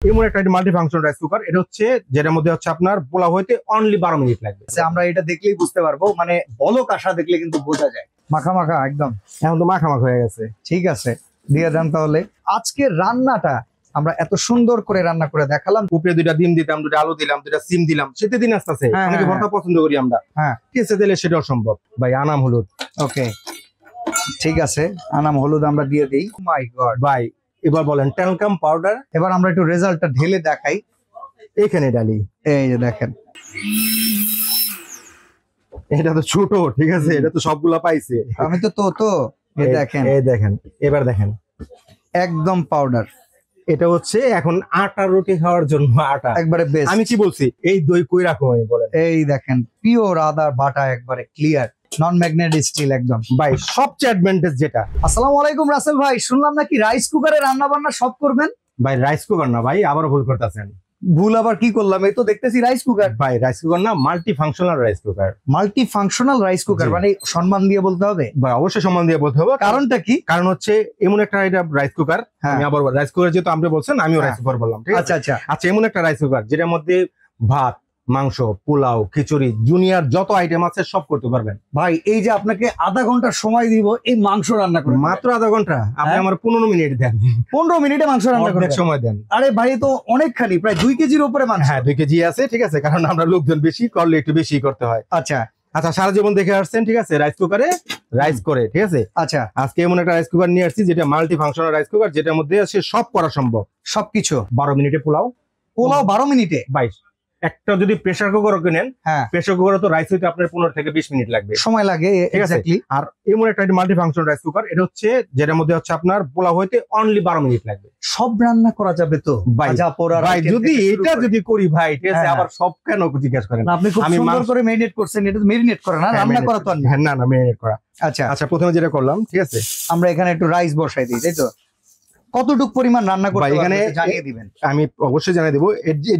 এমন একটা multi function rice cooker, এটা হচ্ছে যেটার মধ্যে হচ্ছে আপনার পোলাও হইতে অনলি 12 মিনিট লাগবে। আমরা এটা দেখলেই বুঝতে পারবো, মানে বলক আসা দেখলে কিন্তু বোঝা যায়। মাখা মাখা একদম, এখন তো মাখামাখা হয়ে গেছে। ঠিক আছে, দিয়ে দেন তাহলে। আজকে রান্নাটা আমরা এত সুন্দর করে রান্না করে দেখালাম। উপরে দুইটা ডিম দিতাম, দুইটা আলু দিলাম, দুইটা সিম দিলাম, সেতে দিন আসতেছে। হ্যাঁ, অনেকে ভর্তা পছন্দ করি আমরা, হ্যাঁ কেসে দিলে সেটাও সম্ভব। ভাই আনাম হলুদ, ওকে ঠিক আছে, আনাম হলুদ আমরা দিয়ে দিই। মাই গড ভাই এবার বলেন ট্যালকাম পাউডার। এবার আমরা একটু রেজাল্টটা ঢেলে দেখাই। এখানে ডালি, এই যে দেখেন, এটা তো ছোট, ঠিক আছে, এটা তো সবগুলা পাইছে। আমি তো এই দেখেন, এই দেখেন, এবার দেখেন একদম পাউডার। এটা হচ্ছে এখন আটা রুটি খাওয়ার জন্য আটা একবারে বেস্ট। আমি কি বলছি, এই দই কই রাখো আমি বলেন। এই দেখেন পিওর আদা বাটা, একবারে ক্লিয়ার, নন ম্যাগনেটিক স্টিল একদম। ভাই সবচেয়ে অ্যাডভান্টেজ যেটা, আসসালামু আলাইকুম রাসেল ভাই, শুনলাম নাকি রাইস কুকারে রান্না বান্না সব করবেন? ভাই রাইস কুকার না ভাই, আবার ভুল করতেছেন। ভুল আবার কি করলাম? এই তো দেখতেছি রাইস কুকার। ভাই রাইস কুকার না, multi functional rice cooker. Multi functional rice cooker, জি। মানে সম্মান দিয়ে বলতে হবে। ভাই অবশ্যই সম্মান দিয়ে বলতে হবে। কারণটা কি? কারণ হচ্ছে এমন একটা এটা রাইস কুকার, হ্যাঁ। আমি আবার রাইস কুকার যেহেতু আপনি বলছেন আমিও হ্যাঁ। রাইস কুকার বললাম, ঠিক আছে। আচ্ছা আচ্ছা, আচ্ছা এমন একটা রাইস কুকার যেটার মধ্যে ভাত, মাংস, পোলাও, খিচুড়ি, জুনিয়র যত আইটেম আছে সব করতে পারবেন। ভাই এই যে আপনাকে আধা ঘন্টা সময় দিব এই মাংস রান্না করে, মাত্র আধা ঘন্টা, আপনি হ্যাঁ। আমার 15 মিনিট দেন, 15 মিনিটে মাংস রান্না অর্ধেক করে। সময় দেন। আরে ভাই তো অনেকখানি, প্রায় 2 কেজির উপরে মাংস। হ্যাঁ 2 কেজি আছে, ঠিক আছে, কারণ আমরা লোকজন বেশি করলে একটু বেশি করতে হয়। আচ্ছা আচ্ছা সারা জীবন দেখে আসছেন, ঠিক আছে, রাইস কুকারে রাইস করে, ঠিক আছে। আচ্ছা, আজকে এমন একটা রাইস কুকার নিয়ে আসছি যেটা মাল্টি ফাংশনাল রাইস কুকার, যেটার মধ্যে আছে সব করা সম্ভব। সবকিছু। 12 মিনিটে পোলাও, পোলাও 12 মিনিটে? 22। একটা যদি প্রেসার কুকার কিনেন, হ্যাঁ প্রেসার কুকারে তো রাইস হইতে আপনার 15 থেকে 20 মিনিট লাগবে সময় লাগে, ঠিক আছে। এক্স্যাক্টলি। আর এমন একটা মাল্টি ফাংশনাল রাইস কুকার, এটা হচ্ছে যেটার মধ্যে হচ্ছে আপনার পোলাও হইতে অনলি 12 মিনিট লাগবে। সব রান্না করা যাবে তো? ভাই, ভাজা পোড়া ভাই রাইস যদি থেকে শুরু এটা করে। যদি করি ভাই, ঠিক আছে, হ্যাঁ, আবার সব কেন জিজ্ঞাসা করেন। না, আপনি খুব আমি সুন্দর মাংস- করে মেরিনেট করছেন, এটা তো মেরিনেট করে না, রান্না করা তো আর না। হ্যাঁ, না না মেরিনেট করা। আচ্ছা আচ্ছা প্রথমে যেটা করলাম, ঠিক আছে, আমরা এখানে একটু রাইস বসাই দিই, তাই তো? কতটুকু পরিমাণ রান্না করতে ভাই, পারবো এখানে একটু জানিয়ে দিবেন। আমি অবশ্যই জানিয়ে দেবো।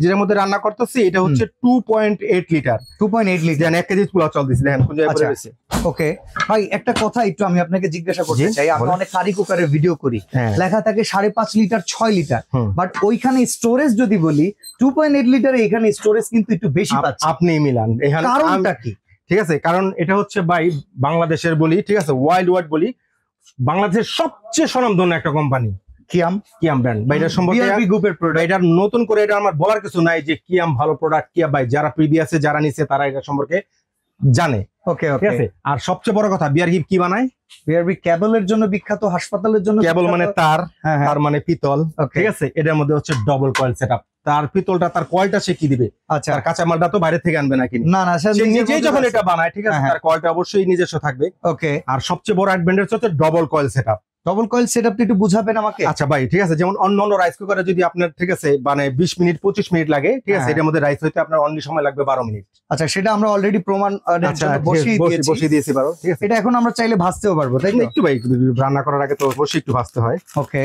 যেটার মধ্যে রান্না করতেছি এটা হচ্ছে 2.8 লিটার। 2.8 লিটার। দেখেন 1 কেজি পোলাও চাল দিচ্ছি, দেখেন কোন জায়গায় পড়ে আচ্ছা। রয়েছে। ওকে ভাই, একটা কথা একটু আমি আপনাকে জিজ্ঞাসা করতে জি, চাই। আমি বলেন। অনেক কারি কুকারের ভিডিও করি, হ্যাঁ। লেখা থাকে 5.5 লিটার 6 লিটার, হুম। বাট ওইখানে স্টোরেজ যদি বলি 2.8 লিটারে, এখানে স্টোরেজ কিন্তু একটু বেশি পাচ্ছি। আপনি মিলান এখানে কারণটা কি? ঠিক আছে, কারণ এটা হচ্ছে ভাই বাংলাদেশের বলি, ঠিক আছে, ওয়ার্ল্ড ওয়াইড বলি, বাংলাদেশের সবচেয়ে স্বনামধন্য একটা কোম্পানি কিয়াম, কিয়াম ব্র্যান্ড। ভাই এটা সম্পর্কে বিআরবি গ্রুপের ভাই, প্রোডাক্ট। এটা নতুন করে এটা আমার বলার কিছু নাই যে কিয়াম ভালো প্রোডাক্ট। কিয়া ভাই যারা প্রিভিয়াসে যারা নিছে তারা এটা সম্পর্কে জানে, ওকে ঠিক ওকে। আছে। আর সবচেয়ে বড় কথা, বিআরবি কি বানায়? বিআরবি কেবলের জন্য বিখ্যাত, হাসপাতালের জন্য কেবল মানে তার, হ্যাঁ হ্যাঁ তার মানে পিতল, ওকে ঠিক আছে। এটার মধ্যে হচ্ছে ডবল কয়েল সেটআপ। তার পিতলটা, তার কয়েলটা সে কি দিবে? আচ্ছা। তার কাঁচামালটা তো বাইরে থেকে আনবে না, কিনে না না, সে নিজেই যখন এটা বানায়, ঠিক আছে, হ্যাঁ, হ্যাঁ। তার কয়েলটা অবশ্যই নিজস্ব থাকবে। ওকে, আর সবচেয়ে বড় অ্যাডভান্টেজ হচ্ছে double coil setup. Double coil সেটআপটা একটু বুঝাবেন আমাকে? আচ্ছা ভাই, ঠিক আছে, যেমন অন্য অন্য রাইস কুকারে যদি আপনার, ঠিক আছে, মানে 20 মিনিট 25 মিনিট লাগে, ঠিক আছে, হ্যাঁ। এটার মধ্যে রাইস হইতে আপনার অনলি সময় লাগবে 12 মিনিট। আচ্ছা, সেটা আমরা অলরেডি প্রমাণ আচ্ছা বসিয়ে দিয়েছি বারো, ঠিক আছে। এটা এখন আমরা চাইলে ভাজতেও পারবো, তাই তো? একটু ভাই রান্না করার আগে তো অবশ্যই একটু ভাজতে হয়। ওকে,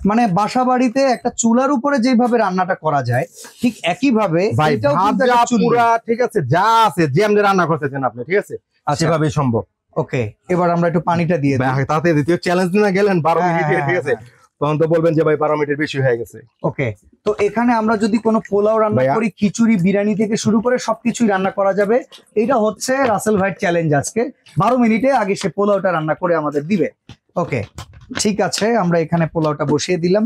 মানে বাসা বাড়িতে একটা চুলার উপরে যেভাবে রান্নাটা করা যায় ঠিক একই ভাবে ভাই এটাও কিন্তু ভাজা একটা চুলা। পুরা, ঠিক আছে, যা আছে যে আপনি রান্না করতেছেন আপনি, ঠিক আছে, আচ্ছা। সেভাবেই সম্ভব। ওকে, এবার আমরা একটু পানিটা দিয়ে দিই। তাতে দ্বিতীয় চ্যালেঞ্জ না গেলেন 12 হ্যাঁ, মিনিটে, হ্যাঁ, ঠিক আছে, হ্যাঁ। তখন তো বলবেন যে ভাই 12 মিনিটের বেশি হয়ে গেছে। ওকে, তো এখানে আমরা যদি কোনো পোলাও রান্না ভাইয়া। করি, খিচুড়ি, বিরিয়ানি থেকে শুরু করে সবকিছুই রান্না করা যাবে। এটা হচ্ছে রাসেল ভাইয়ের চ্যালেঞ্জ আজকে। 12 মিনিটে আগে সে পোলাওটা রান্না করে আমাদের দিবে। ওকে ঠিক আছে, আমরা এখানে পোলাওটা বসিয়ে দিলাম।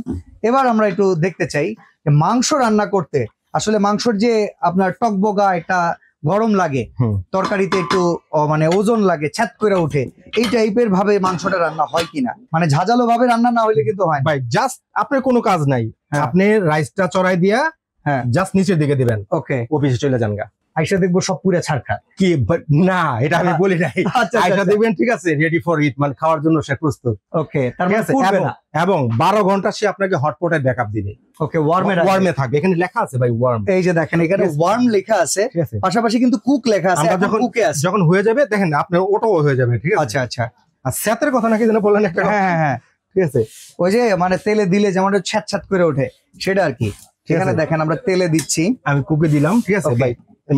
এবার আমরা একটু দেখতে চাই যে মাংস রান্না করতে আসলে মাংসর যে আপনার টকবগা একটা গরম লাগে, হুম। তরকারিতে একটু মানে ওজন লাগে, ছ্যাত করে ওঠে, এই টাইপের ভাবে মাংসটা রান্না হয় কিনা, মানে ঝাঁঝালো ভাবে রান্না না হইলে কিন্তু হয় না। ভাই জাস্ট আপনার কোনো কাজ নাই, হ্যাঁ। আপনি রাইসটা চড়াই দিয়া হ্যাঁ জাস্ট নিচের দিকে দিবেন, ওকে, অফিসে চলে যান গা। আইসা দেখবো সব পুরে ছাড়খা। কি না, এটা আমি বলি নাই। আচ্ছা আয়সা দেখবেন, ঠিক আছে, রেডি ফর ইট, মানে খাওয়ার জন্য সে প্রস্তুত, ওকে, তার ঠিক মানে আছে। পুড়বে না। এবং 12 ঘন্টা সে আপনাকে হটপটে ব্যাকআপ দিবে, ওকে, ওয়ার্মে ওয়ার্মে থাকবে। এখানে লেখা আছে ভাই ওয়ার্ম, এই যে দেখেন এখানে Yes. ওয়ার্ম লেখা আছে, ঠিক আছে। পাশাপাশি কিন্তু কুক লেখা আছে। আমরা এখন যখন কুকে আছে। যখন হয়ে যাবে দেখেন আপনার ওটাও হয়ে যাবে, ঠিক আছে। আচ্ছা আচ্ছা, আর স্যাতের কথা নাকি যেন বললেন একটা, হ্যাঁ হ্যাঁ হ্যাঁ, ঠিক আছে। ওই যে মানে তেলে দিলে যেমন ছ্যাত ছ্যাত করে ওঠে সেটা আর কি। ঠিক এখানে আছে। দেখেন আমরা তেলে দিচ্ছি। আমি কুকে দিলাম, ঠিক আছে Okay. ভাই,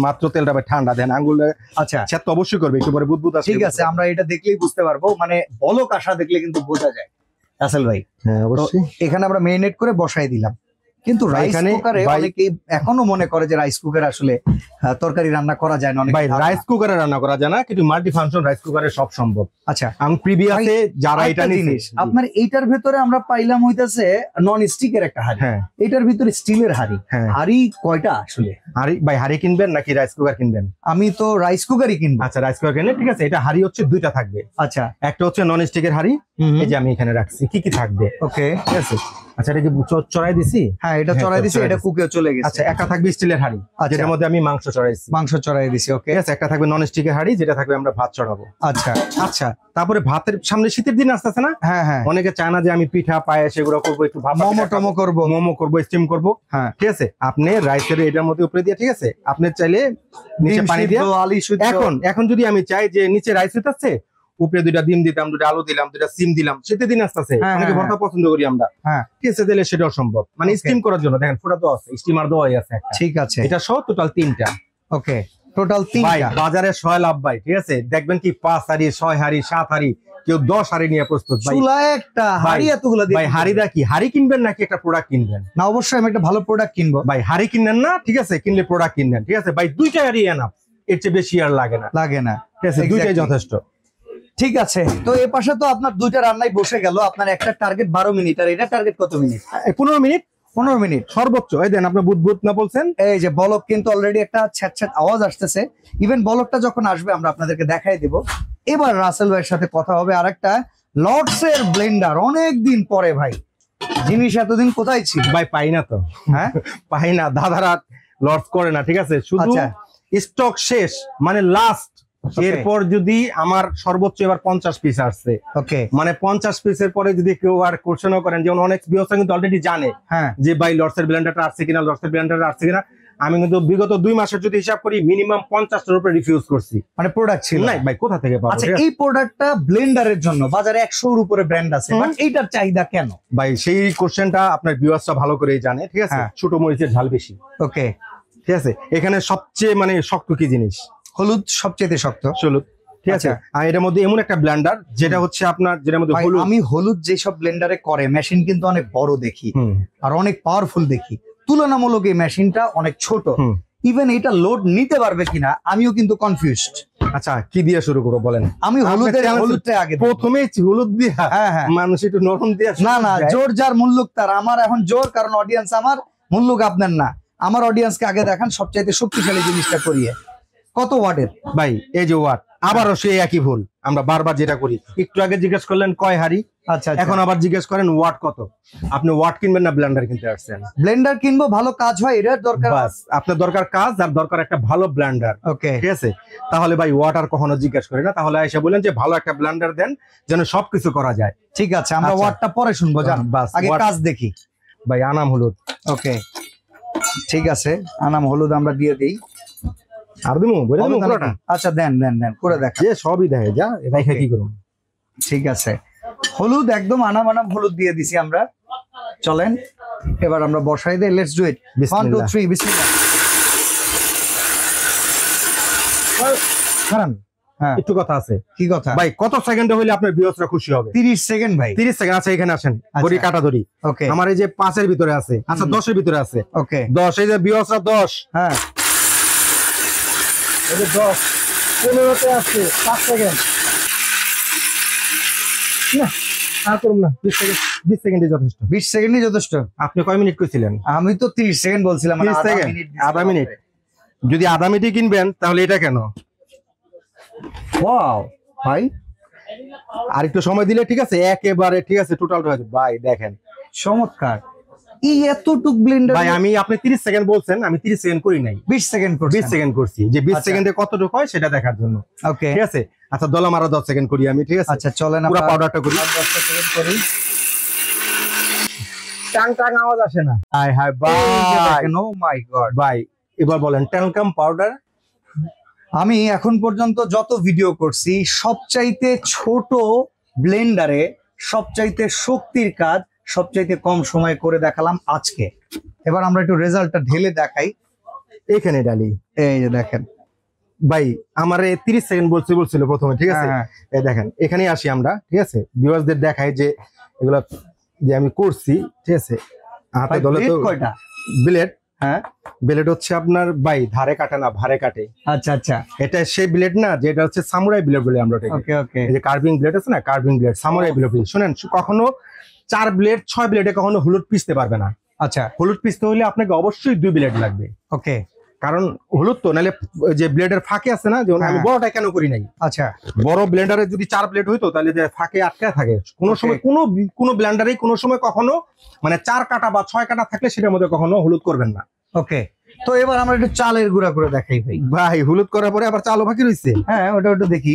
মাত্র তেলটা ভাই ঠান্ডা, দেন আঙ্গুল আচ্ছা স্যাত তো অবশ্যই করবে, একটু পরে বুদবুদ আসবে। ঠিক আছে, আমরা এটা দেখলেই বুঝতে পারবো, মানে বলক আসা দেখলে কিন্তু বোঝা যায় রাসেল ভাই। হ্যাঁ তো অবশ্যই। এখানে আমরা মেরিনেট করে বসাই দিলাম। কিন্তু রাইস এখানে কুকারে ভাই- অনেকেই এখনো মনে করে যে রাইস কুকারে আসলে তরকারি রান্না করা যায় না, অনেক ভাই রাইস কুকারে রান্না করা যায় না, কিন্তু মাল্টি ফাংশন রাইস কুকারে সব সম্ভব। আচ্ছা, আমি প্রিভিয়াসে যারা এটা নিয়েছে জিনিস আপনার এইটার ভেতরে আমরা পাইলাম হইতাছে নন স্টিকের একটা হাড়ি, হ্যাঁ এটার ভিতরে স্টিলের হাড়ি। হ্যাঁ হাড়ি কয়টা আসলে? ভাই হাড়ি কিনবেন নাকি রাইস কুকার কিনবেন? আমি তো রাইস কুকারই কিনবো। আচ্ছা রাইস কুকার কিনবেন, ঠিক আছে। এটা হাড়ি হচ্ছে দুইটা থাকবে, আচ্ছা, একটা হচ্ছে নন স্টিকের হাড়ি, এই যে আমি এখানে রাখছি কি কি থাকবে, ওকে, ঠিক আছে। আচ্ছা এটা কি চড়াই দিছি? হ্যাঁ এটা হ্যাঁ, চড়াই দিছি, চড়াই এটা দিছি। কুকেও চলে গেছে। আচ্ছা একটা থাকবে স্টিলের হাড়ি, আচ্ছা। যেটার মধ্যে আমি মাংস চড়াইছি, মাংস চড়াই দিছি, ওকে, ঠিক আছে। একটা থাকবে নন স্টিকের হাড়ি, যেটা থাকবে আমরা ভাত চড়াবো। আচ্ছা আচ্ছা, তারপরে ভাতের সামনে শীতের দিন আসতেছে না, হ্যাঁ হ্যাঁ, অনেকে চায় না যে আমি পিঠা পায়েস এগুলো করবো, একটু ভাপা মোমো পিঠা খাবো, টমো করবো, মোমো করবো, স্টিম করবো, হ্যাঁ, ঠিক আছে। আপনি রাইসের এটার মধ্যে উপরে দিয়ে, ঠিক আছে, আপনি চাইলে নিচে ডিম পানি সিদ্ধ, দিয়ে, আলু সিদ্ধ। এখন যদি আমি চাই যে নিচে রাইস হইতাছে, উপরে দুইটা ডিম দিলাম, দুইটা আলু দিলাম, দুইটা সিম দিলাম, শীতের দিন আসতেছে, হ্যাঁ, অনেকে হ্যাঁ, ভর্তা পছন্দ করি আমরা, হ্যাঁ, ঠিক আছে, তাহলে সেটাও সম্ভব। মানে Okay. স্টিম করার জন্য দেখেন ফুটা দেওয়া আছে, স্টিমার দেওয়াই আছে একটা, ঠিক আছে, এটা সহ টোটাল 3টা। ওকে, টোটাল ভাই 3টা। বাজারে 6 লাভ ভাই, ঠিক আছে। দেখবেন কি 5 হাড়ি, 6 হাড়ি, 7 হাড়ি, কেউ 10 হাড়ি নিয়ে প্রস্তুত ভাই। চুলা একটা হাড়ি এতগুলো দিয়ে ভাই হাড়িদা কি হাড়ি কিনবেন নাকি একটা প্রোডাক্ট কিনবেন? না, অবশ্যই আমি একটা ভালো প্রোডাক্ট কিনবো। ভাই হাড়ি কিনবেন না, ঠিক আছে, কিনলে প্রোডাক্ট কিনবেন, ঠিক আছে। ভাই 2টা হাড়ি এনাফ, এর চেয়ে বেশি আর লাগে না, লাগে না, ঠিক আছে, 2টাই Exactly. যথেষ্ট। ঠিক আছে। তো এ পাশে তো আপনার দুইটা রান্নাই বসে গেল, আপনার একটা টার্গেট 12 মিনিট, আর এটা টার্গেট কত মিনিট? 15 মিনিট 15 মিনিট সর্বোচ্চ। এই দেন আপনি বুদবুদ না বলছেন, এই যে বলক কিন্তু অলরেডি একটা ছ্যাট ছ্যাট আওয়াজ আসতেছে। ইভেন বলকটা যখন আসবে আমরা আপনাদেরকে দেখাই দেব। এবার রাসেল ভাইয়ের সাথে কথা হবে আরেকটা লর্ডসের ব্লেন্ডার, অনেক দিন পরে ভাই, জিনিস এতদিন কোথায় ছিল? ভাই পাই না তো, হ্যাঁ, পাই না, দাদারা লস করে না, ঠিক আছে, শুধু আচ্ছা। স্টক শেষ, মানে লাস্ট। Okay. এরপর যদি আমার সর্বোচ্চ এবার 50 পিস আসছে, ওকে, মানে 50 পিসের পরে যদি কেউ আর কোশ্চেনও করেন, যেমন অনেক বিয়সা কিন্তু অলরেডি জানে হ্যাঁ, যে ভাই লর্ডসের ব্লেন্ডারটা আসছে কিনা, লর্ডসের ব্লেন্ডারটা আসছে কিনা। আমি কিন্তু বিগত 2 মাসের যদি হিসাব করি মিনিমাম 50টার উপরে রিফিউজ করছি, মানে প্রোডাক্ট ছিল নাই ভাই কোথা থেকে পাবো, আচ্ছা, ঠিক আছে? এই প্রোডাক্টটা ব্লেন্ডারের জন্য বাজারে 100-এর উপরে ব্র্যান্ড আছে, বাট এইটার চাহিদা কেন? ভাই সেই কোশ্চেনটা আপনার ভিউয়ার্সরা ভালো করেই জানে, ঠিক আছে। হ্যাঁ। ছোট মরিচের ঝাল বেশি, ওকে, ঠিক আছে। এখানে সবচেয়ে মানে শক্ত কি জিনিস? হলুদ সবচেয়ে শক্ত, হলুদ, ঠিক আছে। আচ্ছা। আর এটার মধ্যে এমন একটা ব্লেন্ডার যেটা হচ্ছে আপনার, যেটার মধ্যে ভাই, হলুদ, আমি হলুদ যেসব ব্লেন্ডারে করে মেশিন কিন্তু অনেক বড় দেখি হুম, আর অনেক পাওয়ারফুল দেখি, তুলনামূলক এই মেশিনটা অনেক ছোট। হুম। ইভেন এটা লোড নিতে পারবে কিনা আমিও কিন্তু কনফিউজড। আচ্ছা কি দিয়ে শুরু করবো বলেন? আমি হলুদটা আগে দেখবো। প্রথমে হলুদ দিয়া, হ্যাঁ হ্যাঁ, মানুষ একটু নরম দিয়া না না, জোর যার মুল্লুক তার। আমার এখন জোর, কারণ অডিয়েন্স আমার, মুল্লুক আপনার না। আমার অডিয়েন্সকে আগে দেখান সবচাইতে শক্তিশালী জিনিসটা করিয়ে। কত ওয়াটের? ভাই এই যে ওয়াট, আবারও সেই একই ভুল আমরা বারবার যেটা করি। একটু আগে জিজ্ঞেস করলেন কয় হাড়ি, আচ্ছা, এখন আবার জিজ্ঞেস করেন ওয়াট কত। আপনি ওয়াট কিনবেন না ব্লেন্ডার কিনতে আসছেন? ব্লেন্ডার কিনবো, ভালো কাজ হয় এটার দরকার। বাস, আপনার দরকার কাজ আর দরকার একটা ভালো ব্লেন্ডার, ওকে, ঠিক আছে। তাহলে ভাই ওয়াট আর কখনো জিজ্ঞেস করি না, তাহলে এসে বলেন যে ভালো একটা ব্লেন্ডার দেন যেন সবকিছু করা যায়। ঠিক আছে, আমরা আচ্ছা। ওয়াটটা পরে শুনবো, জান বাস, আগে ওয়াট- কাজ দেখি। ভাই আনাম হলুদ, ওকে, ঠিক আছে, আনাম হলুদ আমরা দিয়ে দিই। আর দিমু বলে দিমু হলুদ পুরোটা? আচ্ছা, দেন দেন দেন, করে দেখা। যে সবই দেখে যা, এটাই Okay. কি করুন। ঠিক আছে, হলুদ একদম আনাম আনাম হলুদ দিয়ে দিছি আমরা। চলেন এবার আমরা বসাই দেই, লেটস ডু ইট। 1 2 3 বিসমিল্লাহ। কারণ হ্যাঁ, একটু কথা আছে কি কথা? ভাই, কত সেকেন্ডে হইলে আপনার ভিউয়ার্সরা খুশি হবে? 30 সেকেন্ড ভাই। 30 সেকেন্ড আছে, এখানে আসেন, ঘড়ি কাটা ধরি। ওকে আমার এই যে 5 এর ভিতরে আছে, আচ্ছা 10 এর ভিতরে আছে, ওকে, 10, এই যে ভিউয়ার্সরা 10, হ্যাঁ, এই যে 10, 15 তে আছে 5 সেকেন্ড। না আর করুন না, 20 সেকেন্ড, 20 সেকেন্ডই যথেষ্ট। 20 সেকেন্ডই যথেষ্ট। আপনি কয় মিনিট কইছিলেন? আমি তো 30 সেকেন্ড বলছিলাম, মানে 30 আধা সেকেন্ড, মিনিট। আধা মিনিট। যদি আধা মিনিট কিনবেন তাহলে এটা কেন? ওয়াও ভাই, আর একটু সময় দিলে, ঠিক আছে, একেবারে ঠিক আছে, টোটাল হয়ে যাবে। ভাই দেখেন, চমৎকার। এই এতটুক ব্লেন্ডার ভাই আমি, আপনি 30 সেকেন্ড বলছেন, আমি 30 সেকেন্ড করি নাই, 20 সেকেন্ড করছি। 20 সেকেন্ড করছি, যে 20 আচ্ছা। সেকেন্ডে কতটুকু হয় সেটা দেখার জন্য, ওকে, ঠিক আছে। আচ্ছা দলাম আরো 10 সেকেন্ড করি আমি, ঠিক আছে। আচ্ছা চলেন পুরো আমরা পাউডারটা করি। 10 সেকেন্ড করি। টাং টাং আওয়াজ আসে না। হাই হাই এই যে ভাই, দেখেন, ও মাই গড। ভাই এবার বলেন ট্যালকাম পাউডার। আমি এখন পর্যন্ত যত ভিডিও করছি সবচাইতে ছোট ব্লেন্ডারে সবচাইতে শক্তির কাজ সবচাইতে কম সময় করে দেখালাম আজকে। এবার আমরা একটু রেজাল্টটা ঢেলে দেখাই। এখানে ডালি, এই যে দেখেন ভাই আমারে 30 সেকেন্ড বলছিল প্রথমে, ঠিক আছে। হ্যাঁ, এই দেখেন, এখানেই আসি আমরা, ঠিক আছে, ভিউয়ার্সদের দেখাই যে এগুলা যে আমি করছি, ঠিক আছে। হাতে দলে তো কয়টা? ব্লেড, হ্যাঁ ব্লেড হচ্ছে আপনার ভাই ধারে কাটে না ভারে কাটে। আচ্ছা আচ্ছা, এটা সেই ব্লেড না যেটা হচ্ছে সামুরাই ব্লেড বলে আমরা এটাকে। ওকে ওকে, এই যে কার্ভিং ব্লেড আছে না, কার্ভিং ব্লেড সামুরাই ব্লেড। শুনেন, কখনো 4 ব্লেড 6 ব্লেডে কখনো হলুদ পিষতে পারবে না। আচ্ছা হলুদ পিষতে হলে আপনাকে অবশ্যই 2 ব্লেড লাগবে। ওকে, কারণ হলুদ তো নাহলে যে ব্লেডের ফাঁকে আছে না, যেমন আমি হ্যাঁ। বড়টা কেন করি নাই, আচ্ছা বড় ব্লেন্ডারে যদি 4 ব্লেড হইতো তাহলে যে ফাঁকে আটকায় থাকে কোনো সময়, কোনো ব্লেন্ডারে কোনো সময় কখনো মানে 4 কাটা বা 6 কাটা থাকলে সেটার মধ্যে কখনো হলুদ করবেন না। ওকে, তো এবার আমরা একটু চালের গুঁড়া করে দেখাই ভাই। ভাই হলুদ করার পরে আবার চালও বাকি রইছে। হ্যাঁ ওটা ওটা দেখি,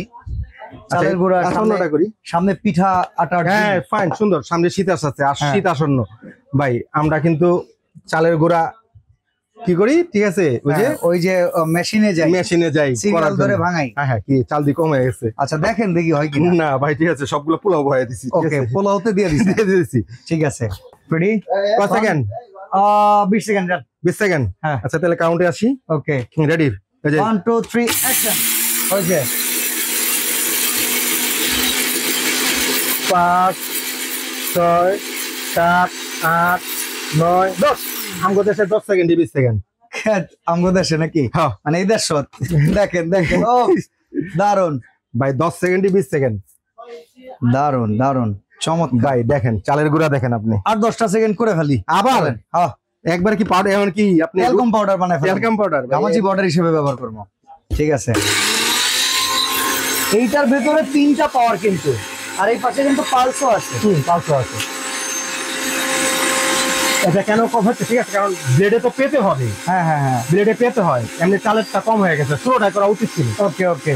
চালের গুঁড়া আসন্নটা করি। সামনে পিঠা আটা। হ্যাঁ ফাইন, সুন্দর, সামনে শীত আসছে আর হ্যাঁ। শীত আসন্ন। ভাই আমরা কিন্তু চালের গুঁড়া কি করি, ঠিক আছে, ওই যে মেশিনে যাই, মেশিনে যাই সিগন্যাল ধরে ভাঙাই। হ্যাঁ হ্যাঁ, কি চাল দি কম হয়ে গেছে। আচ্ছা দেখেন দেখি হয় কিনা। না ভাই ঠিক আছে, সবগুলো পোলাও বয়ে দিছি। ওকে, পোলাওতে দিয়ে দিছি। দিয়ে দিয়েছি। ঠিক আছে, রেডি? কয় সেকেন্ড? 20 সেকেন্ড। 20 সেকেন্ড। হ্যাঁ আচ্ছা তাহলে কাউন্টে আসি। ওকে, রেডি? 1 2 3 অ্যাকশন। ওকে, 5 6 7 8 9 10। আমগো দেশে 10 সেকেন্ড 20 সেকেন্ড। আমগো দেশে নাকি? হ্যাঁ মানে এই দেশ দেখেন দেখেন, ও দারুন ভাই, 10 সেকেন্ড 20 সেকেন্ড। দারুন দারুন, চমৎকার ভাই দেখেন চালের গুঁড়া দেখেন আপনি। আর 10টা সেকেন্ড করে ফেলি আবার হ্যাঁ, একবার কি পাউডার, এমন কি আপনি ট্যালকম পাউডার বানাই ফেলি, ট্যালকাম পাউডার গামাচি পাউডার হিসেবে ব্যবহার করব। ঠিক আছে, এইটার ভেতরে 3টা পাওয়ার কিন্তু, আর এই পাশে কিন্তু পালসও আছে। পাঁচশো আছে। এটা কেন কম হচ্ছে, ঠিক আছে, কারণ ব্লেডে তো পেতে হবে। হ্যাঁ হ্যাঁ হ্যাঁ, ব্লেডে পেতে হয়, এমনি চালেরটা কম হয়ে গেছে, ছোটটা করা উচিত ছিল। ওকে ওকে।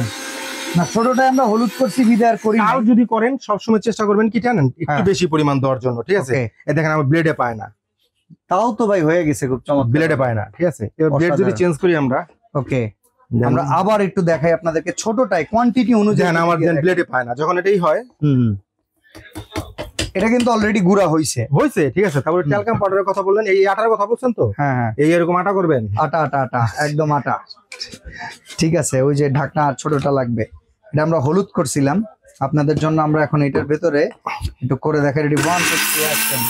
না ছোটটায় আমরা হলুদ করছি বিদায় আর করি না। আর যদি করেন সবসময় চেষ্টা করবেন কি জানেন, একটু হ্যাঁ। বেশি পরিমাণ দেওয়ার জন্য, ঠিক আছে। Okay. এ দেখেন আমার ব্লেডে পায় না, তাও তো ভাই হয়ে গেছে খুব চমৎকার। ব্লেডে পায় না, ঠিক আছে। এবার ব্লেড যদি অসাধারণ। চেঞ্জ করি আমরা, ওকে, আমরা আবার একটু দেখাই আপনাদেরকে ছোটটায় কোয়ান্টিটি অনুযায়ী। দেখেন আমার ব্লেডে পায় না, যখন এটাই হয়। হুম, এটা কিন্তু অলরেডি গুঁড়া হইছে। হয়েছে, ঠিক আছে। তারপরে ট্যালকাম পাউডারের কথা বললেন, এই আটার কথা বলছেন তো, হ্যাঁ হ্যাঁ, এই এরকম আটা করবেন। আটা আটা আটা, একদম আটা। ঠিক আছে, ওই যে ঢাকনা আর ছোটটা লাগবে। এটা আমরা হলুদ করছিলাম আপনাদের জন্য, আমরা এখন এটার ভেতরে একটু করে দেখাই। রেডি? 1 2 3 অ্যাকশন।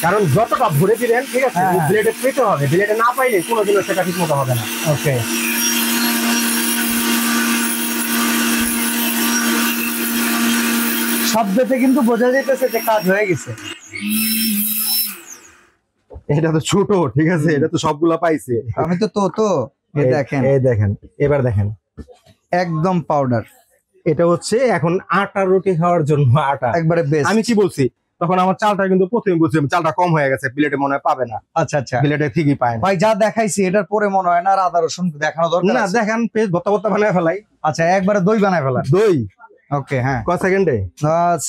কারণ যতটা ভরে দিবেন, ঠিক আছে, হ্যাঁ, হ্যাঁ। ব্লেডে পেতে হবে, ব্লেডে না পাইলে কোনোদিনও সেটা ঠিক মতো হবে না। ওকে, শব্দতে কিন্তু বোঝা যাইতেছে যে কাজ হয়ে গেছে। এটা তো ছোট, ঠিক আছে, এটা তো সবগুলা পাইছে। আমি তো তো এই দেখেন, এই দেখেন, এবার দেখেন একদম পাউডার। এটা হচ্ছে এখন আটা রুটি খাওয়ার জন্য আটা। একবারে বেস্ট। আমি কি বলছি তখন, আমার চালটা কিন্তু প্রথমে বলছিলাম চালটা কম হয়ে গেছে, প্লেটে মনে হয় পাবে না। আচ্ছা আচ্ছা, প্লেটে ঠিকই পায় না। ভাই যা দেখাইছি এটার পরে মনে হয় না আর আদা রসুন দেখানো দরকার না আছে? দেখেন, পেজ ভত্তা ভত্তা বানায় ফেলাই। আচ্ছা, একবারে দই বানায় ফেলা। দই ওকে, হ্যাঁ। কয় সেকেন্ডে?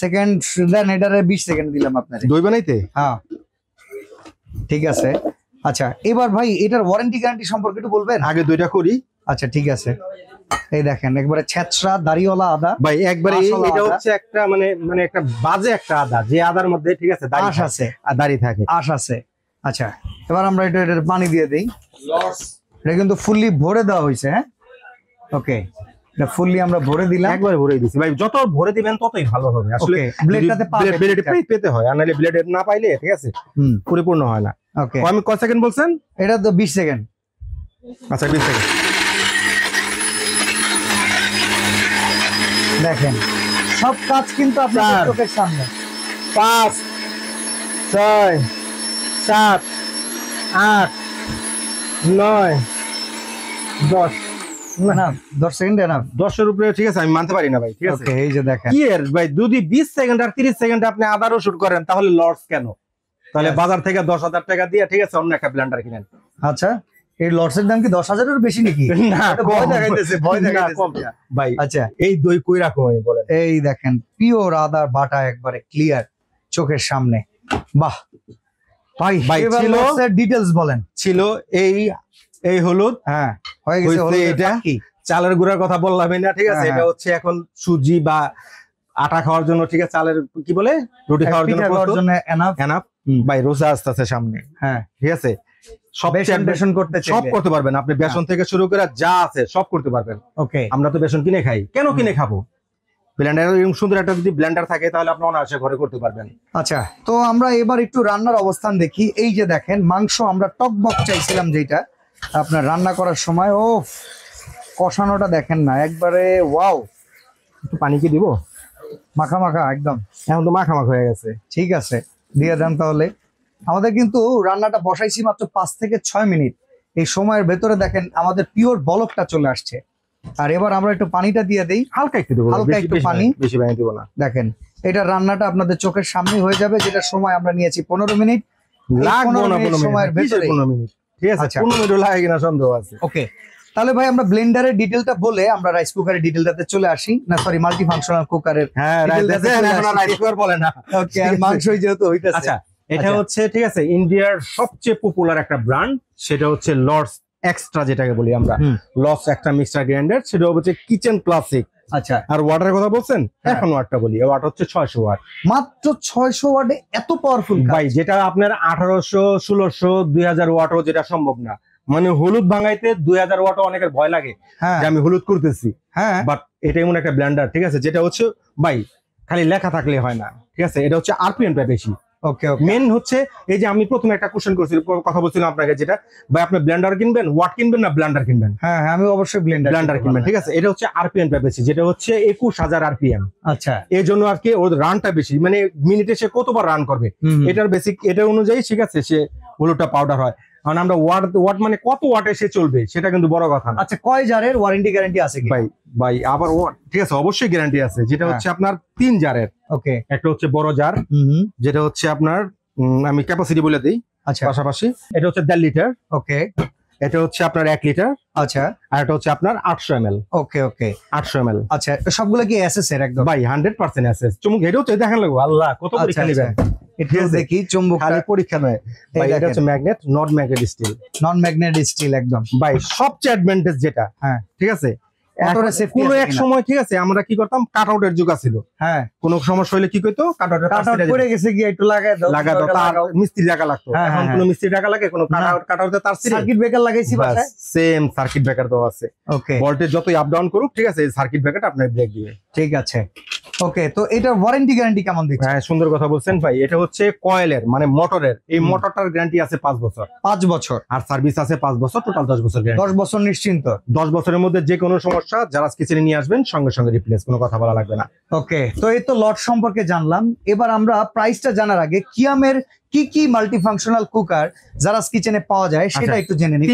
সেকেন্ড দেন, এটারে 20 সেকেন্ড দিলাম আপনার। দই বানাইতে? হ্যাঁ ঠিক আছে। আচ্ছা এবার ভাই এটার ওয়ারেন্টি গ্যারান্টি সম্পর্কে একটু বলবেন? আগে দইটা করি। আচ্ছা ঠিক আছে, এই দেখেন একবারে ছেঁচড়া দাড়িওয়ালা আদা। ভাই একবারে আসলা এটা আদা। হচ্ছে একটা মানে একটা বাজে একটা আদা, যে আদার মধ্যে, ঠিক আছে, দাড়ি আঁশ আছে, আর দাড়ি থাকে। আঁশ আছে। আচ্ছা এবার আমরা এটার পানি দিয়ে দিই। এটা কিন্তু ফুললি ভরে দেওয়া হয়েছে। হ্যাঁ ওকে, এটা ফুললি আমরা ভরে দিলাম। একবার ভরে দিছি ভাই, যত ভরে দিবেন ততই ভালো হবে আসলে। Okay, ব্লেডটাতে পাবে ব্লেডে পেতে হয়, আর নাহলে ব্লেডে না পাইলে, ঠিক আছে, হুম, পরিপূর্ণ হয় না। ওকে। আমি কয় সেকেন্ড বলছেন? এটা তো 20 সেকেন্ড। আচ্ছা 20 সেকেন্ড। দেখেন সব কাজ কিন্তু আপনার 4 চোখের সামনে। 5 6 7 8 9 10। না 10 সেকেন্ড না? 10 এর উপরে, ঠিক আছে, আমি মানতে পারি না ভাই, ঠিক আছে। ওকে, এই যে দেখেন কি এর ভাই, যদি 20 সেকেন্ড আর 30 সেকেন্ডে আপনি আদা রসুন করেন তাহলে লস কেন? তাহলে Yes. বাজার থেকে 10,000 টাকা দিয়ে, ঠিক আছে, অন্য একটা ব্লেন্ডার কিনেন। আচ্ছা, এই লটসের দাম কি 10,000 এর বেশি নাকি? না এটা কম, ভয় দেখাইতেছে, ভয় না, দেখাইতেছে। কম। ভাই আচ্ছা এই দই কই রাখো আমি বলেন? এই দেখেন পিওর আদার বাটা, একবারে ক্লিয়ার চোখের সামনে। বাহ ভাই, ভাই, এবার ছিল- লটসের ডিটেইলস বলেন। ছিল এই হলুদ, হ্যাঁ হয়ে গেছে। হইছে হলুদের এটা। ফাঁকি। চালের গুঁড়ার কথা বললামই না, ঠিক আছে। হ্যাঁ, এটা হচ্ছে এখন সুজি বা আটা খাওয়ার জন্য, ঠিক আছে, চালের কি বলে, রুটি খাওয়ার জন্য পিঠা খাওয়ার প্রস্তুত। জন্য এনাফ। এনাফ। হুম। ভাই রোজা আসতেছে সামনে, হ্যাঁ, ঠিক আছে, সব বেসন করতে সব চাইলে। করতে পারবেন আপনি, বেসন থেকে শুরু করে যা আছে সব করতে পারবেন। ওকে, আমরা তো বেসন কিনে খাই, কেন কিনে খাবো? ব্লেন্ডার এরকম সুন্দর একটা যদি ব্লেন্ডার থাকে তাহলে আপনি অনায়াসে ঘরে করতে পারবেন। আচ্ছা, তো আমরা এবার একটু রান্নার অবস্থান দেখি। এই যে দেখেন মাংস আমরা টকবক চাইছিলাম যেটা আপনার রান্না করার সময়, ও কষানোটা দেখেন না একবারে ওয়াও। একটু পানি কি দিব? মাখা মাখা একদম, এখন তো মাখা মাখা হয়ে গেছে। ঠিক আছে দিয়ে দেন তাহলে। আমাদের কিন্তু রান্নাটা বসাইছি মাত্র 5 থেকে 6 মিনিট। এই সময়ের ভেতরে দেখেন আমাদের পিওর বলকটা চলে আসছে। আর এবার আমরা একটু পানিটা দিয়ে দেই, হালকা একটু দেবো, হালকা একটু পানি, বেশি পানি দিব না। দেখেন এটা রান্নাটা আপনাদের চোখের সামনে হয়ে যাবে, যেটা সময় আমরা নিয়েছি 15 মিনিট। লাগবে না 15 সময়ের মিনিট, ভেতরে 15 মিনিট, ঠিক আছে? আচ্ছা। 15 মিনিট লাগে কিনা সন্দেহ আছে। ওকে, তাহলে ভাই আমরা ব্লেন্ডারের ডিটেলটা বলে আমরা রাইস কুকারের ডিটেলটাতে চলে আসি, না সরি মাল্টি ফাংশনাল কুকারের। হ্যাঁ, রাইস কুকার বলে না। ওকে, আর মাংসই যেহেতু হইতাছে। আচ্ছা, এটা আচ্ছা। হচ্ছে ঠিক আছে ইন্ডিয়ার সবচেয়ে পপুলার একটা ব্র্যান্ড, সেটা হচ্ছে লর্ডস এক্সট্রা, যেটাকে বলি আমরা লর্ডস এক্সট্রা মিক্সার গ্রাইন্ডার। সেটা হচ্ছে কিচেন ক্লাসিক। আচ্ছা, আর ওয়াটারের কথা বলছেন, এখন ওয়াটটা বলি, ওয়াট হচ্ছে 600 ওয়াট। মাত্র 600 ওয়াটে এত পাওয়ারফুল ভাই, যেটা আপনার 1800, 1600, 2000 ওয়াটও যেটা সম্ভব না। মানে হলুদ ভাঙাইতে 2000 ওয়াটও অনেকের ভয় লাগে হ্যাঁ যে আমি হলুদ করতেছি, হ্যাঁ বাট এটা এমন একটা ব্লেন্ডার, ঠিক আছে, যেটা হচ্ছে ভাই খালি লেখা থাকলে হয় না, ঠিক আছে? এটা হচ্ছে আরপিএমটা বেশি। ওকে ওকে, মেন হচ্ছে এই যে আমি প্রথমে একটা কোশ্চেন করছিলাম, কথা বলছিলাম আপনাকে, যেটা ভাই আপনি ব্লেন্ডার কিনবেন, ওয়াট কিনবেন না ব্লেন্ডার কিনবেন? হ্যাঁ হ্যাঁ, আমি অবশ্যই ব্লেন্ডার কিনবেন, ঠিক আছে? এটা হচ্ছে আরপিএমটা বেশি, যেটা হচ্ছে 21000 আরপিএম। আচ্ছা, এই জন্য আর কি ওর রানটা বেশি, মানে মিনিটে সে কতবার রান করবে এটার বেসিক, এটা অনুযায়ী, ঠিক আছে, সে হলুদটা পাউডার হয়। কারণ আমরা ওয়াট মানে কত ওয়াটে সে চলবে সেটা কিন্তু বড় কথা না। আচ্ছা, কয় জারের ওয়ারেন্টি গ্যারান্টি আছে কি? ভাই ভাই আবার ঠিক আছে, অবশ্যই গ্যারান্টি আছে। যেটা হচ্ছে আপনার 3 জারের, ওকে, একটা হচ্ছে বড় জার, যেটা হচ্ছে আপনার আমি ক্যাপাসিটি বলে দিই আচ্ছা, পাশাপাশি। এটা হচ্ছে 1.5 লিটার, ওকে, এটা হচ্ছে আপনার 1 লিটার, আচ্ছা, আর এটা হচ্ছে আপনার 800 ml। ওকে ওকে, 800 ml। আচ্ছা, সবগুলো কি এসএস এর একদম? ভাই 100% আছে। চুমুক এটাও তো দেখেন লাগবে, আল্লাহ কত পরীক্ষা নেবেন। এটা দেখি চুম্বক, খালি পরীক্ষা নয় ভাই, এটা দেখেন। হচ্ছে magnet, not magnet steel, non magnetic steel একদম। ভাই সবচেয়ে অ্যাডভান্টেজ যেটা, হ্যাঁ, ঠিক আছে? মোটরের safety কোনো আছে এক কিনা? সময়, ঠিক আছে, আমরা কি করতাম, কাট আউটের যুগ ছিল। হ্যাঁ, কোনো সমস্যা হলে কি করতো, কাট কাট আউট পড়ে গেছে কি একটু লাগায় দাও, লাগাতো, তার মিস্ত্রি টাকা লাগতো। হ্যাঁ, এখন হ্যাঁ, কোনো মিস্ত্রি টাকা লাগে, কোনো না। কাট আউটে তার সার্কিট ব্রেকার লাগাইছি বাসায়। সেম সার্কিট ব্রেকার দেওয়া আছে। ওকে, ভোল্টেজ যতই আপ ডাউন করুক, ঠিক আছে, সার্কিট ব্রেকারটা আপনার ব্রেক দিবে। ঠিক আছে। ওকে, তো এটার ওয়ারেন্টি গ্যারান্টি কেমন দিচ্ছে? হ্যাঁ, সুন্দর কথা বলছেন ভাই। এটা হচ্ছে কয়েলের, মানে মোটরের, এই মোটরটার গ্যারান্টি আছে 5 বছর, 5 বছর, আর সার্ভিস আছে 5 বছর, টোটাল 10 বছর গ্যারান্টি। 10 বছর নিশ্চিন্ত। 10 বছরের মধ্যে যে কোনো সমস্যা যারা কিচেনে নিয়ে আসবেন সঙ্গে সঙ্গে রিপ্লেস, কোনো কথা বলা লাগবে না। ওকে, তো এই তো লট সম্পর্কে জানলাম। এবার আমরা প্রাইসটা জানার আগে কিয়ামের কি কি মাল্টি ফাংশনাল কুকার জারাস কিচেনে পাওয়া যায় সেটা আচ্ছা, একটু জেনে নিই।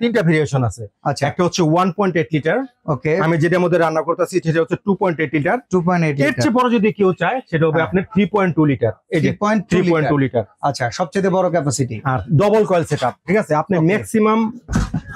তিনটা ভেরিয়েশন আছে। আচ্ছা, একটা হচ্ছে 1.8 লিটার, ওকে, আমি যেটার মধ্যে রান্না করতেছি সেটা হচ্ছে 2.8 লিটার। 2.8 এর চেয়ে বড় যদি কেউ চায় সেটা হবে হ্যাঁ। আপনার 3.2 লিটার। এই যে 3.2 লিটার, আচ্ছা, সবচেয়ে বড় ক্যাপাসিটি। আর ডবল কয়েল সেটআপ, ঠিক আছে? আপনি Okay.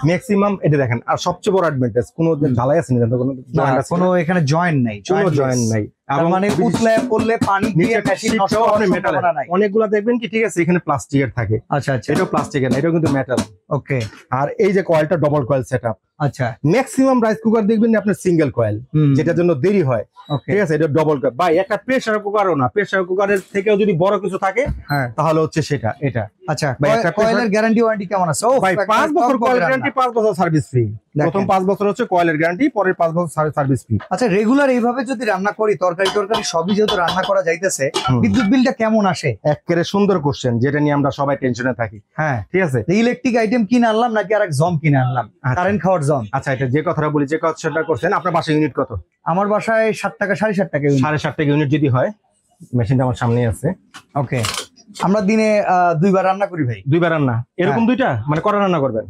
ম্যাক্সিমাম এটা দেখেন। আর সবচেয়ে বড় অ্যাডভান্টেজ, কোনো ঢালাই আছে না, কোনো joint আছে কোনো না? এখানে জয়েন্ট নাই, কোনো জয়েন্ট নাই। তার মানে উতলে পড়লে পানি দিয়ে নিচে মেশিন নষ্ট শীটটাও হওয়ার আপনি মেটালের, সম্ভাবনা নাই। অনেকগুলা দেখবেন কি, ঠিক আছে, এখানে প্লাস্টিকের থাকে, আচ্ছা আচ্ছা, এটাও প্লাস্টিকের না, এটাও কিন্তু মেটাল। ওকে, আর এই যে কয়েলটা ডবল কয়েল সেটআপ। আচ্ছা, ম্যাক্সিমাম রাইস কুকার দেখবেন যে আপনার সিঙ্গেল কয়েল, যেটার জন্য দেরি হয়, ওকে, ঠিক আছে? এটা ডবল কয়েল। ভাই একটা প্রেসার কুকারও না, প্রেসার কুকারের থেকেও যদি বড় কিছু থাকে হ্যাঁ, তাহলে হচ্ছে সেটা, এটা। আচ্ছা, ভাই, একটা কয়েলের গ্যারান্টি ওয়ারেন্টি কেমন আছে? ও ভাই 5 বছর কয়েল গ্যারান্টি, 5 বছর সার্ভিস ফ্রি। প্রথম 5 বছর হচ্ছে কয়েলের গ্যারান্টি, পরের 5 বছর সার্ভিস ফ্রি। আচ্ছা, রেগুলার এইভাবে যদি রান্না করি, তরকারি সবই যেহেতু রান্না করা যাইতেছে, বিদ্যুৎ বিলটা কেমন আসে? একেবারে সুন্দর কোশ্চেন, যেটা নিয়ে আমরা সবাই টেনশনে থাকি। হ্যাঁ, ঠিক আছে, ইলেকট্রিক আইটেম কিনে আনলাম নাকি আরেক জম কিনে আনলাম, আচ্ছা। কারেন্ট খাওয়ার জম? আচ্ছা, এটা যে কথাটা বলি, যে কথাটা করছেন, আপনার বাসায় ইউনিট কত? আমার বাসায় 7 টাকা 7.5 টাকা ইউনিট। 7.5 টাকা ইউনিট যদি হয়, মেশিনটা আমার সামনেই আছে। ওকে, আমরা দিনে 2 বার রান্না করি ভাই। 2 বার রান্না, এরকম 2টা, মানে কটা রান্না করবেন?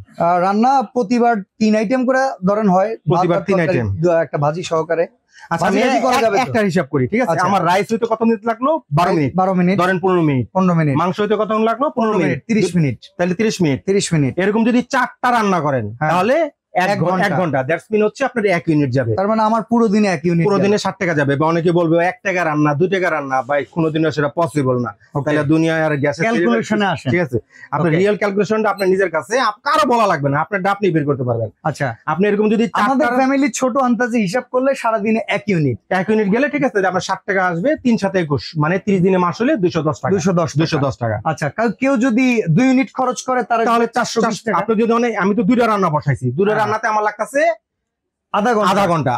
রান্না প্রতিবার 3 আইটেম করে ধরেন হয়, প্রতিবার 3 আইটেম, একটা ভাজি সহকারে। আচ্ছা, আমি ভাজি ভাজি করা যাবে তো? একটা হিসাব করি, ঠিক আছে? আচ্ছা। আমার রাইস হইতে কত মিনিট লাগলো? 12 মিনিট। 12 মিনিট, ধরেন 15 মিনিট। 15 মিনিট, মাংস হইতে কত লাগলো? 15 মিনিট। 30 মিনিট, তাহলে 30 মিনিট। 30 মিনিট। এরকম যদি 4টা রান্না করেন, হ্যাঁ। তাহলে 1 এক ঘন্টা। ঘন্টা, দ্যাটস মিন হচ্ছে আপনার 1 ইউনিট যাবে। তার মানে আমার পুরো দিনে 1 ইউনিট, পুরো দিনে 60 টাকা যাবে। বা অনেকে বলবে 1 টাকা রান্না, 2 টাকা রান্না, ভাই কোনোদিনও সেটা পসিবল না। তাহলে দুনিয়ায় আর গ্যাসের ক্যালকুলেশনে আসে, ঠিক আছে? আপনার Okay. রিয়েল ক্যালকুলেশনটা আপনার নিজের কাছে, কারো বলা লাগবে না, আপনারটা আপনি বের করতে পারবেন। আচ্ছা, আপনি এরকম যদি আমাদের ফ্যামিলি ছোট আন্দাজে হিসাব করলে সারা দিনে 1 ইউনিট, 1 ইউনিট গেলে, ঠিক আছে, আপনার 60 টাকা আসবে, 3 7 21, মানে 30 দিনে মাস হলে 210 টাকা। 210 টাকা। আচ্ছা, কেউ যদি 2 ইউনিট খরচ করে তাহলে 420 টাকা। আপনি যদি আমি তো 2টা রান্না বসাইছি, 2টা হ্যাঁ। রান্নাতে আমার লাগতেছে আধা ঘন্টা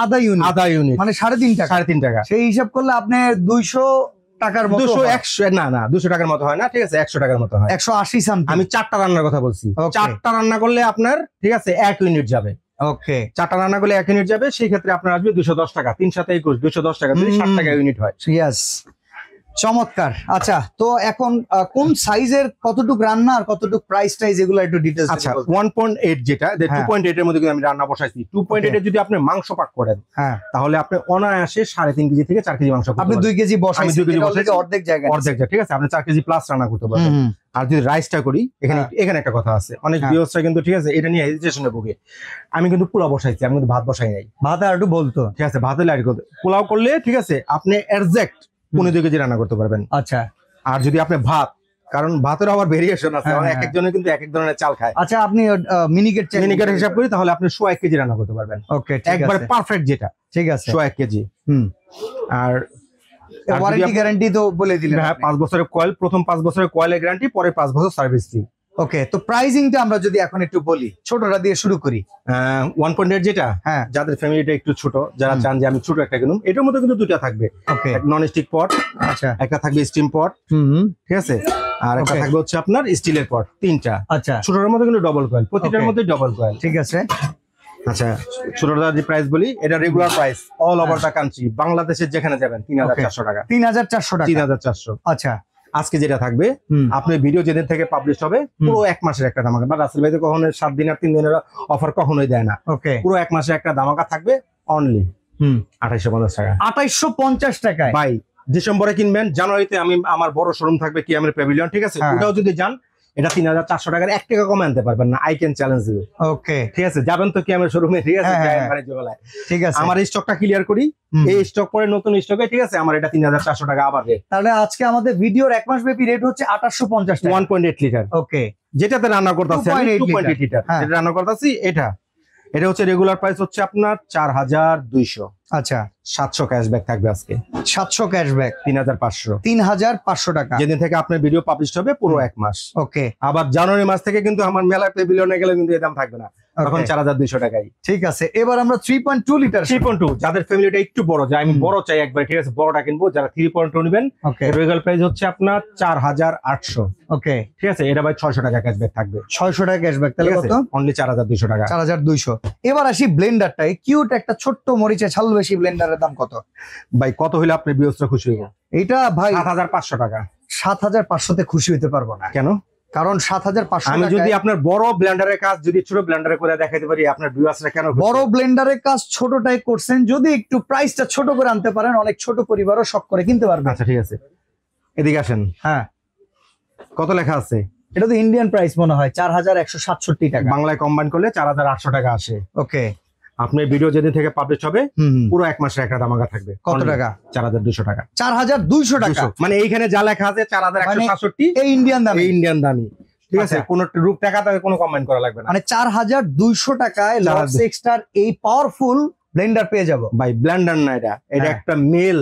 আধা ইউনিট মানে 3.5 টাকা। 3.5 টাকা। সেই হিসাব করলে আপনি 200 টাকার মতো 200 100 না 200 টাকার মতো হয় না, ঠিক আছে 100 টাকার মতো হয়। 180 সামথিং। আমি 4টা রান্নার কথা বলছি। Okay. 4টা রান্না করলে আপনার ঠিক আছে 1 ইউনিট যাবে। ওকে, 4টা রান্না করলে 1 ইউনিট যাবে, সেই ক্ষেত্রে আপনার আসবে 210 টাকা। 3 7 21 210 টাকা, 60 টাকা ইউনিট হয়। ইয়েস, চমৎকার। আচ্ছা, তো এখন কোন সাইজের কতটুকু রান্না আর কতটুকু প্রাইস টাইজ এগুলো একটু ডিটেইলস। আচ্ছা 1.8 যেটা 2.8 এর মধ্যে কিন্তু আমি রান্না বসাইছি। 2.8 এর যদি আপনি মাংস পাক করেন হ্যাঁ, তাহলে আপনি অনায়াসে 3.5 কেজি থেকে 4 কেজি মাংস করতে আপনি পারবেন। 2 কেজি বসাইছেন, 2 কেজি বসাইছি, অর্ধেক জায়গা অর্ধেক জায়গা, ঠিক আছে আপনি 4 কেজি প্লাস রান্না করতে পারবেন। আর যদি রাইসটা করি এখানে একটা কথা আছে, অনেক ভিউয়ার্সরা কিন্তু ঠিক আছে এটা নিয়ে হেজিটেশনে ভোগে। আমি কিন্তু পোলাও বসাইছি, আমি কিন্তু ভাত বসাই নাই। ভাত আর একটু বলতো, ঠিক আছে ভাতে লাইট করতে, পোলাও করলে ঠিক আছে আপনি এক্সাক্ট 2.5 কেজি রান্না করতে পারবেন। আচ্ছা, আর যদি আপনি ভাত, কারণ ভাতের আবার ভেরিয়েশন আছে, এক একজনে কিন্তু এক এক ধরনের চাল খায়। আচ্ছা, আপনি মিনিকেট হিসাব করি তাহলে আপনি 100 কেজি রান্না করতে পারবেন। ওকে, একবার পারফেক্ট যেটা, ঠিক আছে 100 কেজি। আর ওয়ারেন্টি গ্যারান্টি তো বলে দিলেন। হ্যাঁ, 5 বছরের কয়েল, প্রথম 5 বছরের কয়েলের গ্যারান্টি, পরে 5 বছর সার্ভিস ফ্রি। ওকে, তো প্রাইসিংটা আমরা যদি এখন একটু বলি, ছোটটা দিয়ে শুরু করি। 1.8 যেটা, হ্যাঁ, যাদের ফ্যামিলিটা একটু ছোট, যারা চান যে আমি ছোট একটা কিনুম, এটার মধ্যে কিন্তু 2টা থাকবে। ওকে, নন স্টিক পট, আচ্ছা, একটা থাকবে স্টিম পট, ঠিক আছে, আর একটা থাকবে হচ্ছে আপনার স্টিলের পট, 3টা। আচ্ছা, ছোটটার মধ্যে কিন্তু ডবল কয়েল, প্রতিটার মধ্যে ডবল কয়েল, ঠিক আছে। আচ্ছা, ছোটটার যে প্রাইস বলি, এটা regular price all over the country, বাংলাদেশের যেখানে যাবেন 3400 টাকা। 3400 টাকা, 3400। আচ্ছা, আজকে যেটা থাকবে, আপনার ভিডিও যেদিন থেকে পাবলিশ হবে পুরো 1 মাসের একটা ধামাকা। বা রাসেল ভাই তো কখনো 7 দিন আর 3 দিনের অফার কখনোই দেয় না। ওকে, পুরো 1 মাসের একটা ধামাকা থাকবে অনলি 2850 টাকা। 2850 টাকায় ভাই, ডিসেম্বরে কিনবেন, জানুয়ারিতে আমি আমার বড় শোরুম থাকবে কি আমার প্যাভিলিয়ন, ঠিক আছে, ওটাও যদি যান এটা 3400 টাকার 1 টাকা কমে আনতে পারবেন না। I can challenge you. Okay, ঠিক আছে, যাবেন তো কি আমার শোরুমে, ঠিক আছে, ঠিক আছে। আমার স্টকটা ক্লিয়ার করি, এই স্টক পরে নতুন স্টকে, ঠিক আছে, আমার এটা 3400 টাকা আবার রেট। তাহলে আজকে আমাদের ভিডিওর 1 মাস ব্যাপী রেট হচ্ছে 2850 টাকা। 1.8 লিটার। ওকে, যেটাতে রান্না করতেছি 2.8 লিটার, যেটা রান্না করতেছি এটা হচ্ছে রেগুলার প্রাইস হচ্ছে আপনার 4200। আচ্ছা, 700 ক্যাশব্যাক থাকবে আজকে। 700 ক্যাশব্যাক, 3500 টাকা যেদিন থেকে আপনার ভিডিও পাবলিশ হবে পুরো 1 মাস। ওকে, আবার জানুয়ারি মাস থেকে কিন্তু আমার মেলা প্যাভিলিয়নে গেলে কিন্তু এই দাম থাকবে না, তখন 4200 টাকাই। ঠিক আছে, এবার আমরা 3.2 লিটার 3.2, যাদের ফ্যামিলিটা একটু বড়, যে আমি বড় চাই একবার, ঠিক আছে, বড়টা কিনবো, যারা 3.2 নেবেন, রেগুলার প্রাইস হচ্ছে আপনার 4800। ওকে, ঠিক আছে, এটা ভাই 600 টাকা ক্যাশব্যাক থাকবে। 600 টাকা ক্যাশব্যাক, তাহলে কত? অনলি 4200 টাকা। 4200। এবার আসি ব্লেন্ডারটা, এই কিউট একটা ছোট্ট মরিচে ঝাল বেশি ব্লেন্ডারের দাম কত? ভাই কত হইলে আপনি ভিউয়ার্সরা খুশি হইব? এটা ভাই 7500 টাকা। 7500 তে খুশি হতে পারবো না। কেন? কারণ 7500 আমি যদি আপনার বড় ব্লেন্ডারের কাজ যদি ছোট ব্লেন্ডারে করে দেখাইতে পারি, আপনার ভিউয়ার্সরা কেন? বড় ব্লেন্ডারের কাজ ছোটটাই করছেন, যদি একটু প্রাইসটা ছোট করে আনতে পারেন, অনেক ছোট পরিবারও শখ করে কিনতে পারবে। আচ্ছা ঠিক আছে, এদিকে আসেন। হ্যাঁ, কত লেখা আছে? এটা তো ইন্ডিয়ান প্রাইস মনে হয় 4167 টাকা, বাংলায় কম্বাইন করলে 4800 টাকা আসে। ওকে, আপনার ভিডিও যেদিন থেকে পাবলিশ হবে পুরো 1 মাসের একটা ধামাকা থাকবে। কত টাকা? 4200 টাকা। 4200 টাকা, মানে এইখানে যা লেখা আছে 4167, এই ইন্ডিয়ান দাম, এই ইন্ডিয়ান দামি, ঠিক আছে, কোন রূপ টাকাতে কোনো কম্বাইন করা লাগবে না। মানে 4200 টাকায় লক্স এক্সট্রার এই পাওয়ারফুল ব্লেন্ডার পেয়ে যাবো। ভাই ব্লেন্ডার না, এটা একটা মেল,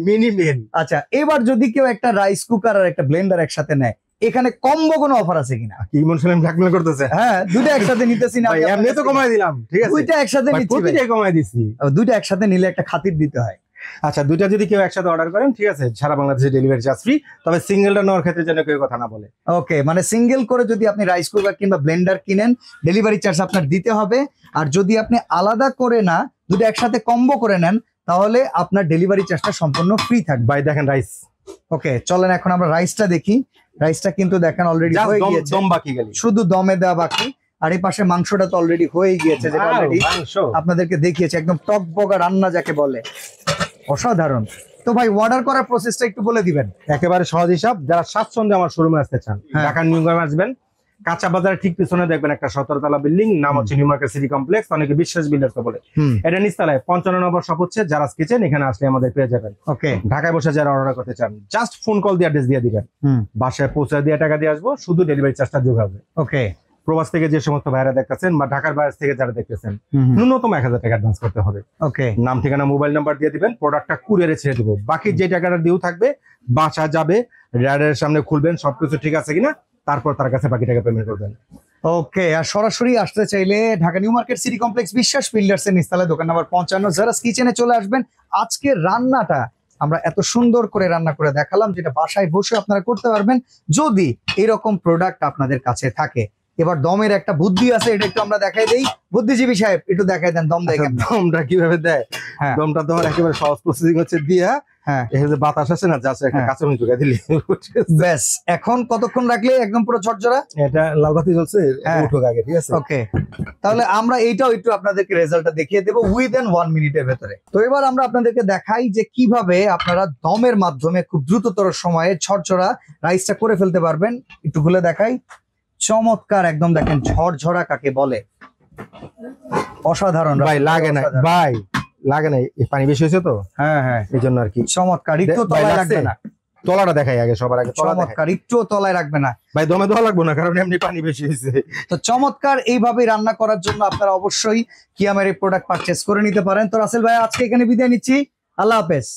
মিনি মেল। আচ্ছা, এবার যদি কেউ একটা রাইস কুকার আর একটা ব্লেন্ডার একসাথে নেয়, এখানে কম্বো কোনো অফার আছে কিনা? কি মন শুনলাম ব্ল্যাকমেল করতেছে? হ্যাঁ, দুটো একসাথে নিতেছি না, এমনি তো কমাই দিলাম, ঠিক আছে, দুইটা একসাথে নিচ্ছি, প্রতিটাই কমাই দিছি। দুইটা একসাথে নিলে একটা খাতির দিতে হয়। আচ্ছা, দুইটা যদি কেউ একসাথে অর্ডার করেন, ঠিক আছে, সারা বাংলাদেশে ডেলিভারি চার্জ ফ্রি, তবে সিঙ্গেলটা নেওয়ার ক্ষেত্রে যেন কেউ কথা না বলে। ওকে, মানে সিঙ্গেল করে যদি আপনি রাইস কুকার কিংবা ব্লেন্ডার কিনেন, ডেলিভারি চার্জ আপনার দিতে হবে। আর যদি আপনি আলাদা করে না, দুটো একসাথে কম্বো করে নেন, তাহলে আপনার ডেলিভারি চার্জটা সম্পূর্ণ ফ্রি থাকবে। ভাই দেখেন রাইস। ওকে, চলেন এখন আমরা রাইসটা দেখি। রাইসটা কিন্তু দেখেন অলরেডি হয়ে গিয়েছে, দম বাকি গেল, শুধু দমে দেওয়া বাকি। আর এই পাশে মাংসটা তো অলরেডি হয়ে গিয়েছে, যেটা অলরেডি আপনাদেরকে দেখিয়েছে, একদম টকবগা রান্না যাকে বলে, অসাধারণ। তো ভাই, অর্ডার করার প্রসেসটা একটু বলে দিবেন। একেবারে সহজ হিসাব, যারা স্বাচ্ছন্দ্যে আমার শোরুমে আসতে চান, ঢাকার নিউ মার্কেট আসবেন, কাঁচা বাজারের ঠিক পিছনে দেখবেন একটা 17 তলা বিল্ডিং, নাম হচ্ছে নিউ মার্কেট সিটি কমপ্লেক্স, অনেকে বিশ্বাস বিল্ডার্স বলে। এটা নিচতলায় 55 নম্বর শপ হচ্ছে জারাস কিচেন, এখানে আসলে আমাদের পেয়ে যাবেন। ওকে, ঢাকায় বসে যারা অর্ডার করতে চান, জাস্ট ফোন কল দিয়ে অ্যাড্রেস দিয়ে দিবেন, বাসায় পৌঁছে দিয়ে টাকা দিয়ে আসবো, শুধু ডেলিভারি চার্জটা যোগ হবে। ওকে, প্রবাস থেকে যে সমস্ত ভাইরা দেখতেছেন বা ঢাকার বাইরে থেকে যারা দেখতেছেন, ন্যূনতম 1000 টাকা অ্যাডভান্স করতে হবে। ওকে, নাম ঠিকানা মোবাইল নাম্বার দিয়ে দিবেন, প্রোডাক্টটা কুরিয়ারে ছেড়ে দিব, বাকি যে টাকাটা ডিউ থাকবে বাসা যাবে, রাডারের সামনে খুলবেন, সবকিছু ঠিক আছে কিনা, তারপর তার কাছে বাকি টাকা পেমেন্ট করবেন। ওকে, আর সরাসরি আসতে চাইলে Dhaka new market city complex বিশ্বাস বিল্ডার্স এর নিচতলায় দোকান নাম্বার 55 জারাস কিচেনে চলে আসবেন। আজকে রান্নাটা আমরা এত সুন্দর করে রান্না করে দেখালাম, যেটা বাসায় বসে আপনারা করতে পারবেন যদি এরকম প্রোডাক্ট আপনাদের কাছে থাকে। এবার দমের একটা বুদ্ধি আছে, এটা একটু আমরা দেখাই দেই। বুদ্ধিজীবী সাহেব একটু দেখাই দেন, দম দেয় কেমন? দমটা কিভাবে দেয়? হ্যাঁ। দমটা তোমার একেবারে সহজ প্রসেসিং হচ্ছে দিয়া, হ্যাঁ এই যে বাতাস আছে না, জাস্ট একটা হ্যাঁ। কাঁচামরিচ ঢুকাই দিলি। ব্যাস, এখন কতক্ষণ রাখলে একদম পুরো ঝরঝরা? এটা লাল বাতি জ্বলছে, হ্যাঁ। উঠুক আগে, ঠিক আছে? ওকে, তাহলে আমরা এইটাও একটু আপনাদেরকে রেজাল্টটা দেখিয়ে দেবো উইদিন 1 মিনিটের ভেতরে। তো এবার আমরা আপনাদেরকে দেখাই যে কিভাবে আপনারা দমের মাধ্যমে খুব দ্রুততর সময়ে ঝরঝরা রাইসটা করে ফেলতে পারবেন। একটু খুলে দেখাই, চমৎকার একদম, দেখেন ঝরঝরা কাকে বলে, অসাধারণ ভাই লাগে না, অসাধারণ। ভাই লাগে না, এই পানি বেশি হয়েছে তো, হ্যাঁ হ্যাঁ, এই জন্য আর কি। চমৎকার, একটু ভাই তলায় লাগছে? রাখবে না, তলাটা দেখাই আগে, সবার আগে তলা দেখাই। চমৎকার, একটু তলায় রাখবে না। ভাই দমে দেওয়া লাগবে না, কারণ এমনি পানি বেশি হয়েছে। তো চমৎকার এইভাবে রান্না করার জন্য আপনারা অবশ্যই কিয়ামের এই প্রোডাক্ট পারচেস করে নিতে পারেন। তো রাসেল ভাই আজকে এখানে বিদায় নিচ্ছি, আল্লাহ হাফেজ।